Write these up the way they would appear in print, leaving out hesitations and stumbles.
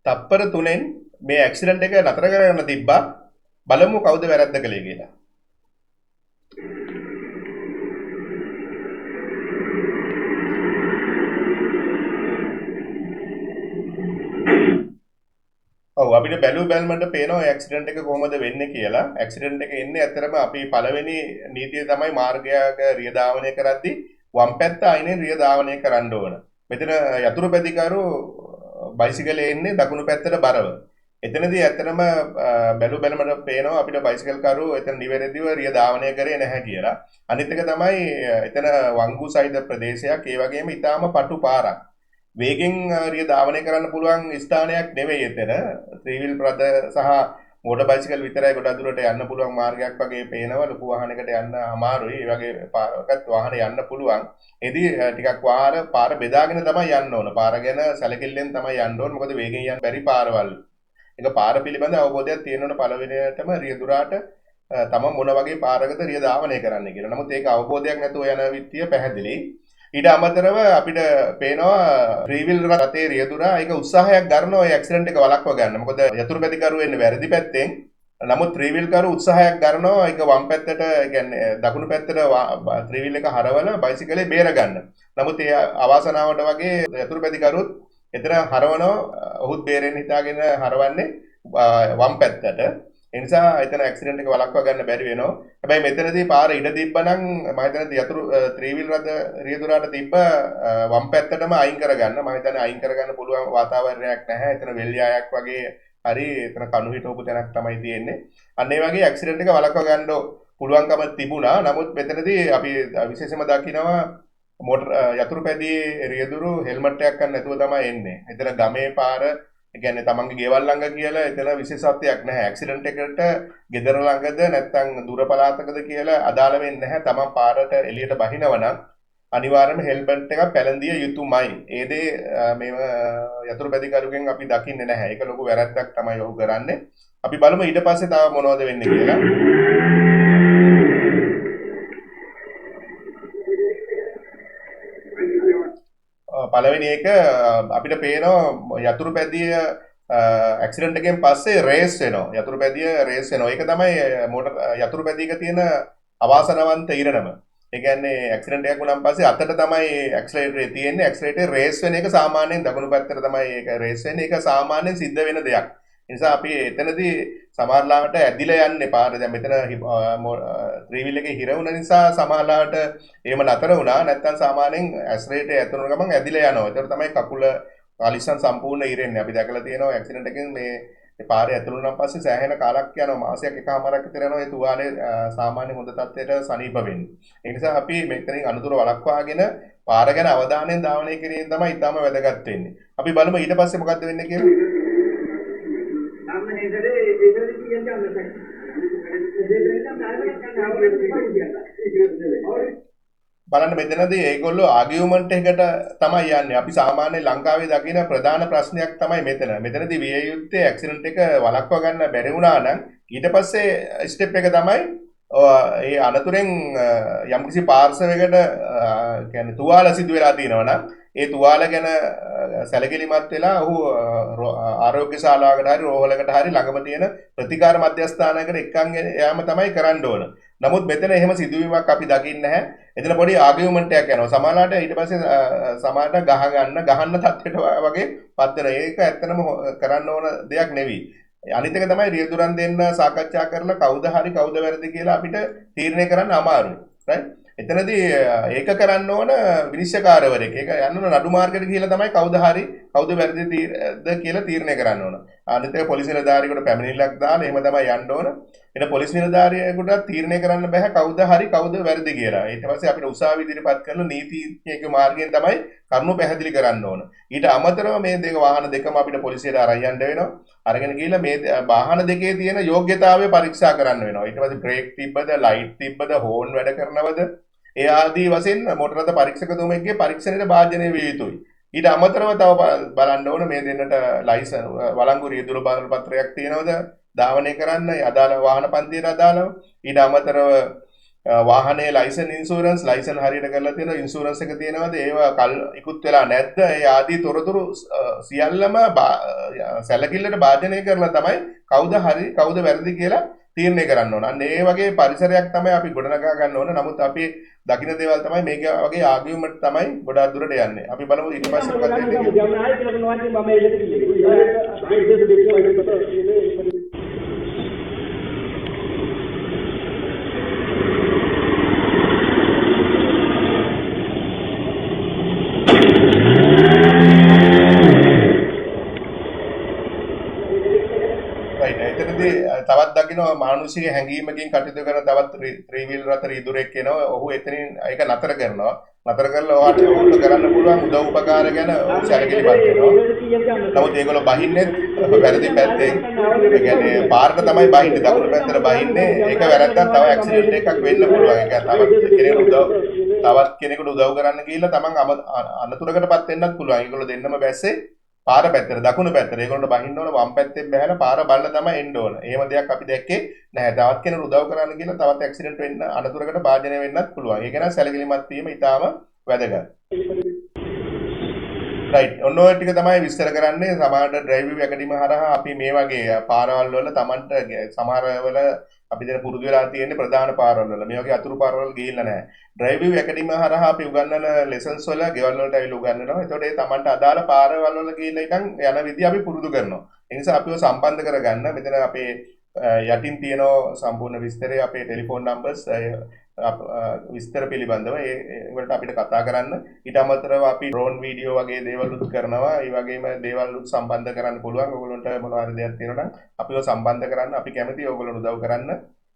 තප්පර 3න් මේ ඇක්සිඩන්ට් එක නතර කරන්න තිබ්බා. බලමු කවුද වැරද්ද කළේ කියලා. ඔව් අපිට බැලුමට පේනවා ඇක්සිඩන්ට් එක කොහොමද වෙන්නේ කියලා. ඇක්සිඩන්ට් එක එන්නේ ඇත්තරම අපි පළවෙනි නීතිය තමයි මාර්ගයක රිය ධාවනය කරද්දී වම් පැත්ත අයිනෙන් රිය ධාවනය කරන්න ඕන. මෙතන යතුරු පැදිකරු බයිසිකලේ එන්නේ දකුණු පැත්තට බරව. එතනදී ඇත්තටම බැලුමට පේනවා අපිට බයිසිකල් කරු එතන නිවැරදිව රිය ධාවනය කරේ නැහැ කියලා. අනිත් එක තමයි එතන වංගු සහිත ප්‍රදේශයක්. ඒ වගේම ඊටාම පටු පාරක්. වේගෙන් රිය ධාවනය කරන්න පුළුවන් ස්ථානයක් නෙවෙයි එතන. ත්‍රිවිල් රථ සහ මෝටර් බයිසිකල් විතරයි ගොඩක් දුරට යන්න පුළුවන් මාර්ගයක් වගේ පේනවා. ලොකු වාහනයකට යන්න අමාරුයි. ඒ වගේ පාරකට වාහන යන්න පුළුවන්. එදී ටිකක් පාර බෙදාගෙන තමයි යන්න ඕන. පාර ගැන සැලකිල්ලෙන් තමයි යන්න ඕන. මොකද වේගෙන් යන්න බැරි පාරවල්. ඒක පාර පිළිබඳ අවබෝධයක් තියෙන්න ඕන පළවෙනියටම රියදුරාට තම මොන වගේ පාරකද රිය ධාවනය කරන්න කියලා. නමුත් ඒක අවබෝධයක් නැතුව යන විත්තිය පැහැදිලි. ඊට අමතරව අපිට පේනවා ත්‍රිවිල් රථයේ රියදුරා ඒක උත්සාහයක් ගන්නවා ඒ ඇක්සිඩන්ට් එක වළක්ව ගන්න. මොකද යතුරු පැදිකරු එන්නේ වැරදි පැත්තෙන්. නමුත් ත්‍රිවිල් කරු උත්සාහයක් ගන්නවා ඒක වම් පැත්තට කියන්නේ දකුණු පැත්තට ත්‍රිවිල් එක හරවලා බයිසිකලේ බේර ගන්න. නමුත් ඒ අවාසනාවට වගේ යතුරු පැදිකරුත් එතන හරවනවා ඔහුත් බේරෙන්න හිතාගෙන හරවන්නේ වම් පැත්තට. ඒ නිසා එතන ඇක්සිඩන්ට් එක වළක්වා ගන්න බැරි වෙනවා. හැබැයි මෙතනදී පාර ඉඩ තිබ්බනම් මම හිතන්නේ යතුරු ත්‍රිවිල් රථ රියදුරාට තිබ්බ වම් පැත්තටම අයින් කරගන්න. මම හිතන්නේ අයින් කරගන්න පුළුවන් වාතාවරණයක් නැහැ. එතන වෙල්යායක් වගේ හරි එතන කණු හිටවපු තැනක් තමයි තියෙන්නේ. අන්න ඒ වගේ ඇක්සිඩන්ට් එක වළක්වා ගන්න පුළුවන්කම තිබුණා. නමුත් මෙතනදී අපි විශේෂයෙන්ම දකිනවා මෝටර් යතුරු පැදියේ රියදුරු හෙල්මට් එකක් ගන්න නැතුව තමයි එන්නේ. එතන ගමේ පාර ඒ කියන්නේ තමන්ගේ ගෙවල් ළඟ කියලා එතන විශේෂත්වයක් නැහැ. ඇක්සිඩන්ට් එකට ගෙදර ළඟද නැත්නම් දුර පළාතකද කියලා අදාළ වෙන්නේ නැහැ. තමන් පාරට එළියට බහිනවා නම් අනිවාර්යයෙන්ම හෙල්මට් එකක් පැළඳිය යුතුමයි. ඒ දේ මේව යතුරු පැදිකරුගෙන් අපි දකින්නේ නැහැ. ඒක ලොකු වැරැද්දක් තමයි ඔහු කරන්නේ. අපි බලමු ඊට පස්සේ තව මොනවද වෙන්නේ කියලා. පළවෙනි එක අපිට පේනවා යතුරු පැදිය ඇක්සිඩන්ට් එකෙන් පස්සේ රේස් වෙනවා. යතුරු පැදිය රේස් වෙනවා. ඒක තමයි මෝටර් යතුරු පැදියක තියෙන අවාසනාවන්ත ඉරණම. ඒ කියන්නේ ඇක්සිඩන්ට් එකක් වුණාන් පස්සේ අතට තමයි ඇක්සලරේටරේ තියෙන්නේ. ඇක්සලරේටරේ රේස් වෙන එක සාමාන්‍යයෙන් දකුණු පැත්තට තමයි ඒක රේස් වෙන්නේ. ඒක සාමාන්‍යයෙන් සිද්ධ වෙන දෙයක්. ඒ නිසා අපි එතනදී සමහරලාවට ඇදිලා යන්නේ පාර. දැන් මෙතන ත්‍රිවිල් එකේ හිර වුණ නිසා සමහරලාවට එහෙම නතර වුණා. නැත්තම් සාමාන්‍යයෙන් ඇක්සලරේටරේ ඇතුළු ගමන් ඇදිලා යනවා. ඒතර තමයි කකුල කාලිසන් සම්පූර්ණ ඉරෙන්නේ. අපි දැකලා තියෙනවා ඇක්සිඩන්ට් එකෙන් මේ පාරේ ඇතුළු වුණාන් පස්සේ සෑහෙන කාලක් යනවා. මාසයක් එකමාරක් විතර යනවා. ඒ තුවාලේ සාමාන්‍ය හොඳ තත්ත්වයට සනීප වෙන්නේ. ඒ නිසා අපි මෙතනින් අනුතර වළක්වාගෙන පාර ගැන අවධානයෙන් ධාවනය කිරීම තමයි ඊටම වැදගත් වෙන්නේ. අපි බලමු ඊට පස්සේ මොකද්ද වෙන්නේ කියලා. බලන්න මෙතනදී ඒගොල්ලෝ ආගියුමන්ට් එකකට තමයි යන්නේ. අපි සාමාන්‍ය ලංකාවේ දකින ප්‍රධාන ප්‍රශ්නයක් තමයි මෙතන. මෙතනදී විය යුත්තේ ඇක්සිඩන්ට් එක වළක්වා ගන්න බැරි වුණා නම් ඊට පස්සේ ස්ටෙප් එක තමයි ඒ අනතුරෙන් යම්කිසි පාර්ශවයකට කියන්නේ තුවාල සිදු වෙලා තියෙනවා නම් ඒ තුවාල ගැන සැලකිලිමත් වෙලා ඔහු ආරෝග්‍ය ශාලාවකට හරි රෝහලකට හරි ළඟම තියෙන ප්‍රතිකාර මධ්‍යස්ථානයකට එක්කන් යාම තමයි කරන්න ඕන. නමුත් මෙතන එහෙම සිදුවීමක් අපි දකින්නේ නැහැ. එතන පොඩි ආගියුමන්ට් එකක් යනවා. සමහරවිට ඊට පස්සේ සමහරට ගහන්න තත්ත්වයට වගේ පත් වෙනවා. ඒක ඇත්තටම කරන්න ඕන දෙයක් නෙවෙයි. අනිත් එක තමයි රියදුරන් දෙන්න සාකච්ඡා කරලා කවුද හරි කවුද වැරදි කියලා අපිට තීරණය කරන්න අමාරුයි. රයිට්? එතනදී ඒක කරන්න ඕන විනිශ්චයකාරවරයෙක්. ඒක යන්න ඕන නඩු මාර්ගයට ගිහිල්ලා තමයි කවුද හරි කවුද වැරදිද කියලා තීරණය කරන්න ඕන. අනිත් එක පොලිස් නිලධාරියෙකුට පැමිණිල්ලක් දාලා එහෙම තමයි යන්න ඕන. එන පොලිස් නිලධාරියෙකුට තීරණය කරන්න බෑ කවුද හරි කවුද වැරදි කියලා. ඊට පස්සේ අපිට උසාවි ඉදිරිපත් කරලා නීතිඥයෙක් මාර්ගයෙන් තමයි කරුණු පැහැදිලි කරන්න ඕන. ඊට අමතරව මේ දෙක වාහන දෙකම අපිට පොලිසියට අරන් යන්න වෙනවා. අරගෙන ගිහිල්ලා මේ වාහන දෙකේ තියෙන යෝග්‍යතාවය පරීක්ෂා කරන්න වෙනවා. ඊට පස්සේ බ්‍රේක් තිබ්බද, ලයිට් තිබ්බද, හෝන් වැඩ කරනවද? ඒ ආදී වශයෙන් මොටර රථ පරීක්ෂකතුමෙක්ගේ පරීක්ෂණයට භාජනය විය යුතුයි. ඊට අමතරව තව බලන්න ඕන මේ දෙන්නට ලයිසන් වළංගු රියදුරු බාර පත්‍රයක් තියෙනවද? ධාවනය කරන්න අදාළ වාහන පන්තියට අදාළව. ඊට අමතරව වාහනේ ලයිසන් හරියට කරලා තියෙනවා, ඉන්ෂුරන්ස් එක තියෙනවද, ඒවා කල් ඉක්ුත් වෙලා නැද්ද, ඒ ආදී තොරතුරු සියල්ලම සැලකිල්ලට භාජනය කරලා තමයි කවුද හරි කවුද වැරදි කියලා තීරණය කරන්න ඕන. අන්න ඒ වගේ පරිසරයක් තමයි අපි ගොඩනගා ගන්න ඕන. නමුත් අපි දකින්න දේවල් තමයි මේක වගේ ආගියුමන්ට් තමයි ගොඩාක් දුරට යන්නේ. අපි බලමු ඊට පස්සේ මොකද වෙන්නේ කියලා. එතනදී තවත් දකින්න මානසික හැඟීමකින් කටයුතු කරන තවත් ත්‍රිවිල් රථ රිදුරෙක් එනවා. ඔහු එතනින් ඒක නතර කරනවා. නතර කරලා ඔහුට කරන්න පුළුවන් උදව් උපකාර ගැන සැලකිලිමත් වෙනවා. නමුත් ඒගොල්ලෝ බහින්නේ වැරදි පැත්තෙන්. ඒ කියන්නේ පාරට තමයි බහින්නේ, දකුණු පැත්තට බහින්නේ. ඒක වැරද්දක්, තව ඇක්සිඩන්ට් එකක් වෙන්න පුළුවන්. ඒක තවත් කෙනෙකුට උදව් කරන්න ගිහිල්ලා තමන් අනතුරකටපත් වෙන්නත් පුළුවන්. ඒගොල්ලෝ දෙන්නම බැස්සේ පාර පැත්තට, දකුණු පැත්තට. ඒගොල්ලන්ට බහින්න ඕන වම් පැත්තෙන් බහැලා පාර බලලා තමයි එන්න ඕන. එහෙම දෙයක් අපි දැක්කේ නැහැ. තවත් කෙනෙකුට උදව් කරන්න කියලා තවත් ඇක්සිඩන්ට් වෙන්න, අනතුරකට භාජනය වෙන්නත් පුළුවන්. ඒක නම් සැලකිලිමත් වීම ඉතාම වැදගත්. රයිට්. ඔන්න ඔය ටික තමයි විස්තර කරන්නේ. සමහරට ඩ්‍රයිවිං ඇකඩමි හරහා අපි මේ වගේ පාරවල් වල Tamanට සමහර වෙල අපි දැන් පුරුදු වෙලා තියෙන්නේ ප්‍රධාන පාරවල් වල. මේ වගේ අතුරු පාරවල් ගිහිල්ලා නැහැ. ඩ්‍රයිවිං ඇකඩමි හරහා අපි උගන්වන ලෙසන්ස් වල ගෙවල් වලට ඇවිල්ලා උගන්වනවා. එතකොට ඒ Tamanට අදාළ පාරවල් වල ගිහිල්ලා ඉතින් යන විදිය අපි පුරුදු කරනවා. ඒ නිසා අපිව සම්බන්ධ කරගන්න. මෙතන අපේ යටින් තියෙන සම්පූර්ණ විස්තරය, අපේ ටෙලිෆෝන් නම්බර්ස්, විස්තර පිළිබඳව ඒවලට අපිට කතා කරන්න. ඊට අමතරව අපි ඩ්‍රෝන් වීඩියෝ වගේ දේවල් උත් කරනවා. ඒ වගේම දේවල් උත් සම්බන්ධ කරන්න පුළුවන්. ඔයගොල්ලන්ට මොනවා හරි දෙයක් තියෙනවා නම් අපිව සම්බන්ධ කරන්න. අපි කැමතියි ඔයගොල්ලන්ට උදව් කරන්න.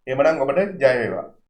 එහෙමනම් ඔබට ජය වේවා.